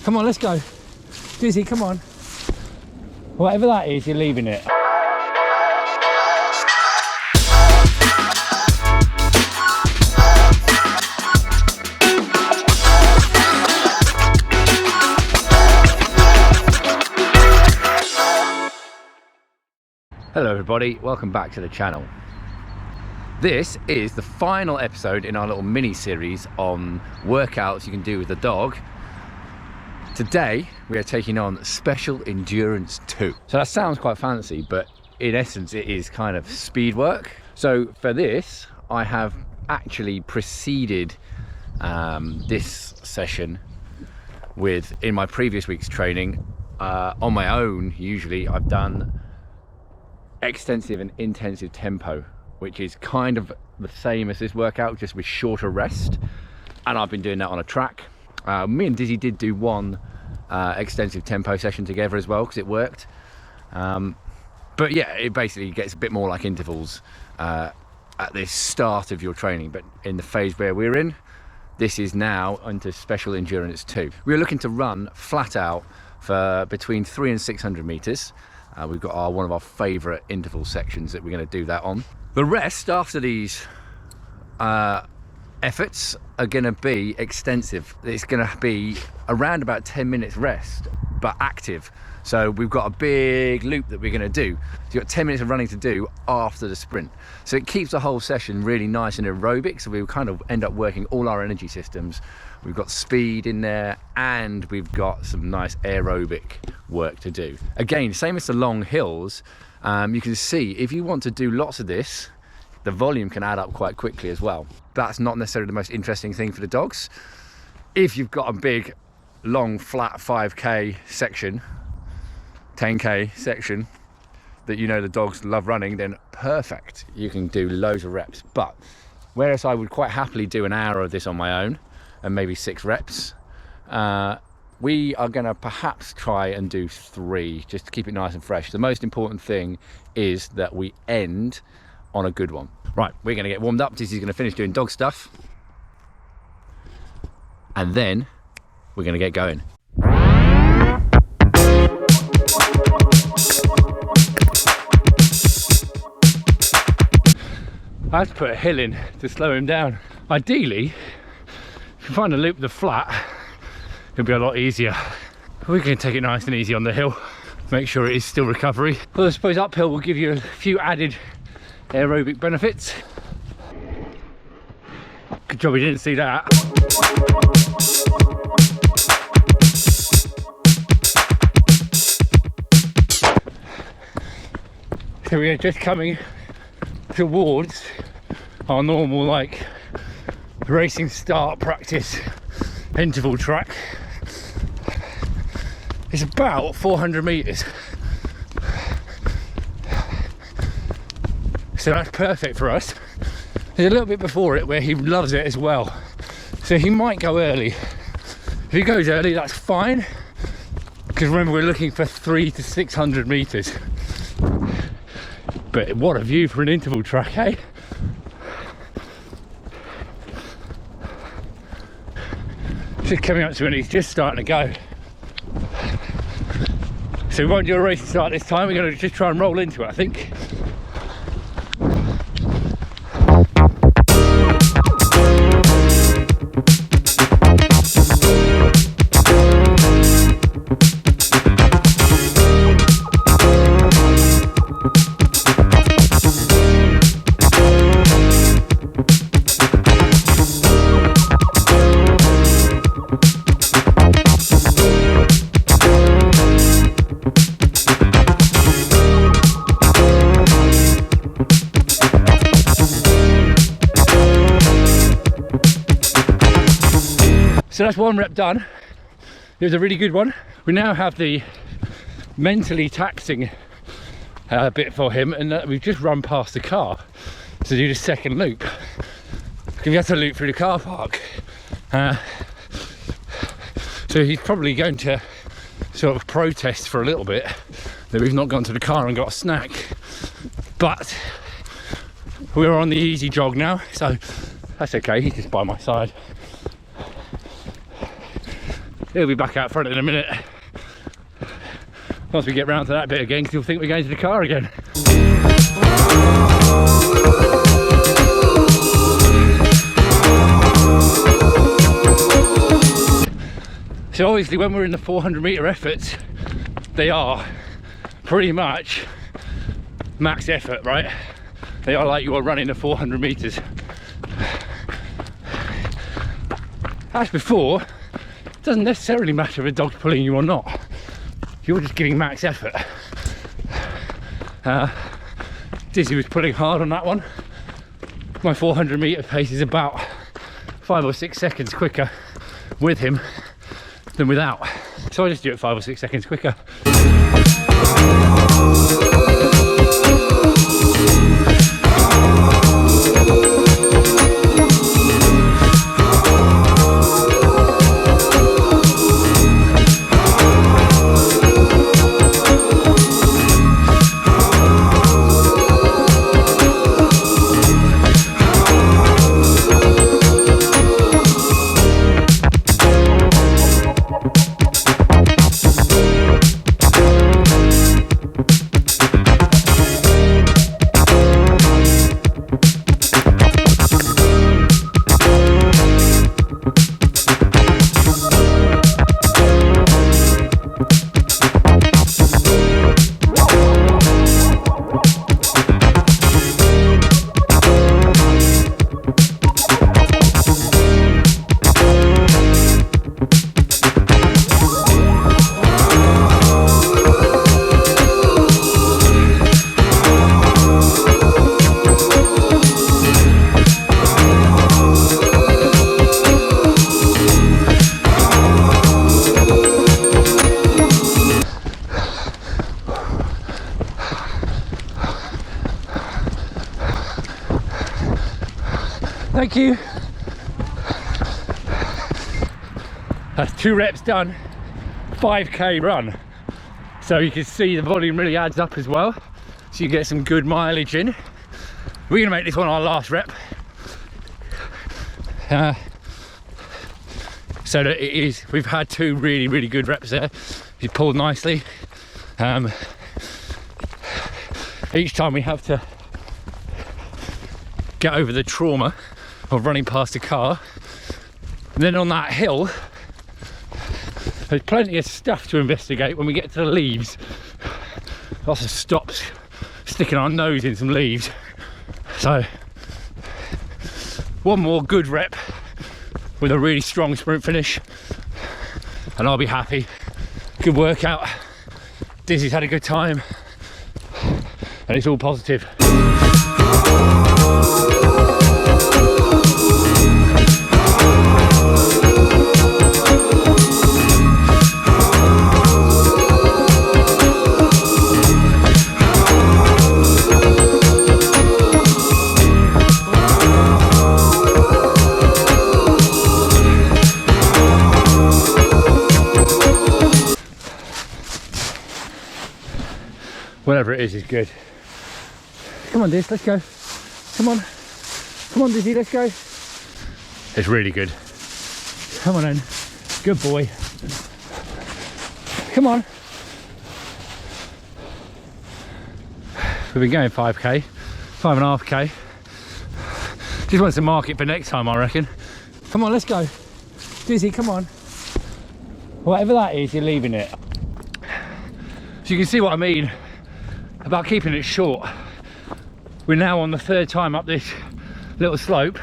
Come on, let's go. Dizzy, come on. Whatever that is, you're leaving it. Hello everybody, welcome back to the channel. This is the final episode in our little mini series on workouts you can do with the dog. Today we are taking on Special Endurance 2. So that sounds quite fancy, but in essence it is kind of speed work. So for this I have actually preceded this session with, in my previous week's training, on my own. Usually I've done extensive and intensive tempo, which is kind of the same as this workout, just with shorter rest, and I've been doing that on a track. Me and Dizzy did do one extensive tempo session together as well, because it worked, but yeah, it basically gets a bit more like intervals at the start of your training. But in the phase where we're in, this is now into Special Endurance 2. We're looking to run flat out for between 300 and 600 meters. We've got one of our favourite interval sections that we're going to do that on. The rest after these efforts are going to be extensive. It's going to be around about 10 minutes rest, but active. So we've got a big loop that we're going to do. So you've got 10 minutes of running to do after the sprint. So it keeps the whole session really nice and aerobic. So we'll kind of end up working all our energy systems. We've got speed in there, and we've got some nice aerobic work to do. Again, same as the long hills, you can see if you want to do lots of this, the volume can add up quite quickly as well. That's not necessarily the most interesting thing for the dogs. If you've got a big, long, flat 5K section, 10K section that you know the dogs love running, then perfect. You can do loads of reps. But whereas I would quite happily do an hour of this on my own, and maybe 6 reps, we are going to perhaps try and do 3, just to keep it nice and fresh. The most important thing is that we end on a good one. Right, we're going to get warmed up. Dizzy's going to finish doing dog stuff, and then we're going to get going. I have to put a hill in to slow him down. Ideally, if you find a loop that's flat, it'll be a lot easier. We're going to take it nice and easy on the hill, make sure it is still recovery. Well, I suppose uphill will give you a few added aerobic benefits. Good job we didn't see that. So we are just coming towards our normal, like, racing start practice interval track. It's about 400 meters, so that's perfect for us. There's a little bit before it where he loves it as well, so he might go early. If he goes early, that's fine, because remember, we're looking for 300 to 600 meters. But what a view for an interval track, eh? Just coming up to it, he's just starting to go. So we won't do a race start this time, we're going to just try and roll into it, I think. So that's 1 rep done. It was a really good one. We now have the mentally taxing bit for him, and we've just run past the car to do the second loop. We have to loop through the car park. So he's probably going to sort of protest for a little bit that we've not gone to the car and got a snack. But we're on the easy jog now, so that's okay. He's just by my side. He'll be back out front in a minute. Once we get round to that bit again, because he'll think we're going to the car again. So obviously when we're in the 400 metre efforts, they are pretty much max effort, right? They are like you are running the 400 metres. As before, it doesn't necessarily matter if a dog's pulling you or not. You're just giving max effort. Dizzy was pulling hard on that one. My 400 metre pace is about 5 or 6 seconds quicker with him than without. So I just do it 5 or 6 seconds quicker. Thank you. That's 2 reps done, 5k run. So you can see the volume really adds up as well. So you get some good mileage in. We're gonna make this one our last rep. So that it is, we've had 2 really good reps there. He's pulled nicely. Each time we have to get over the trauma of running past a car. And then on that hill, there's plenty of stuff to investigate when we get to the leaves. Lots of stops, sticking our nose in some leaves. So, one more good rep with a really strong sprint finish, and I'll be happy. Good workout. Dizzy's had a good time, and it's all positive. Whatever it is good. Come on, Diz, let's go. Come on. Come on, Dizzy, let's go. It's really good. Come on then. Good boy. Come on. We've been going 5k, 5.5k. Just want to mark it for next time, I reckon. Come on, let's go. Dizzy, come on. Whatever that is, you're leaving it. So you can see what I mean about keeping it short. We're now on the 3rd time up this little slope.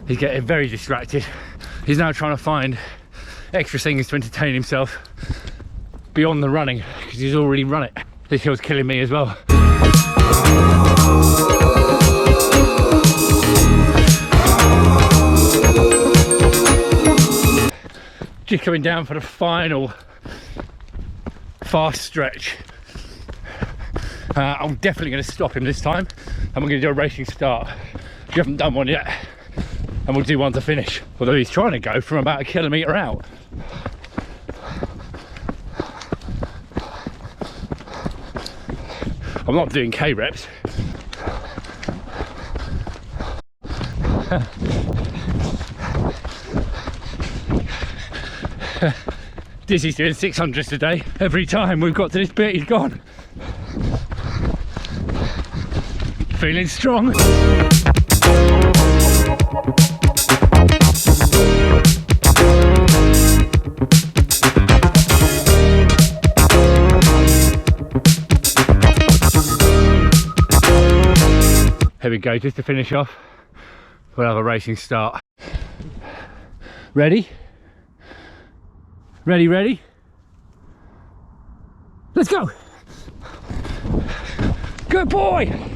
He's getting very distracted. He's now trying to find extra things to entertain himself beyond the running, because he's already run it. This hill's killing me as well. Just coming down for the final fast stretch. I'm definitely going to stop him this time, and we're going to do a racing start. We haven't done one yet, and we'll do one to finish. Although he's trying to go from about 1 kilometre out. I'm not doing K reps. Dizzy's doing 600s today. Every time we've got to this bit, he's gone. Feeling strong. Here we go, just to finish off, we'll have a racing start. Ready? Ready, ready? Let's go! Good boy!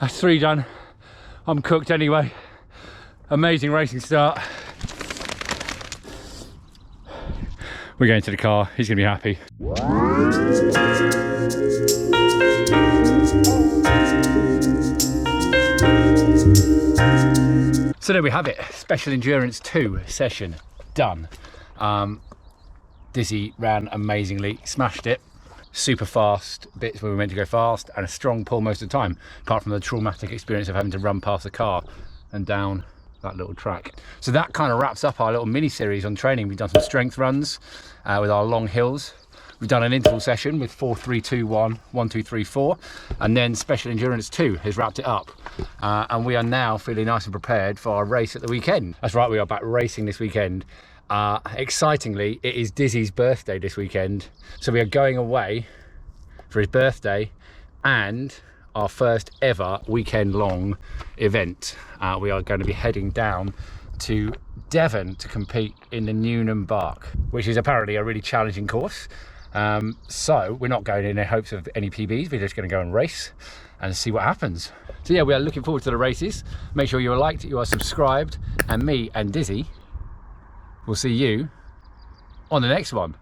That's 3 done. I'm cooked anyway. Amazing racing start. We're going to the car. He's gonna be happy. So there we have it. Special Endurance 2 session done. Dizzy ran amazingly, smashed it. Super fast bits where we were meant to go fast, and a strong pull most of the time, apart from the traumatic experience of having to run past the car and down that little track. So that kind of wraps up our little mini series on training. We've done some strength runs with our long hills. We've done an interval session with 4, 3, 2, 1, 1, 2, 3, 4, and then Special Endurance 2 has wrapped it up. And we are now feeling nice and prepared for our race at the weekend. That's right, we are back racing this weekend. Excitingly, it is Dizzy's birthday this weekend, so we are going away for his birthday and our first ever weekend long event. We are going to be heading down to Devon to compete in the Newnham Bark, which is apparently a really challenging course. So we're not going in hopes of any PBs, we're just going to go and race and see what happens. So yeah, we are looking forward to the races. Make sure you are liked, you are subscribed, and me and Dizzy, we'll see you on the next one.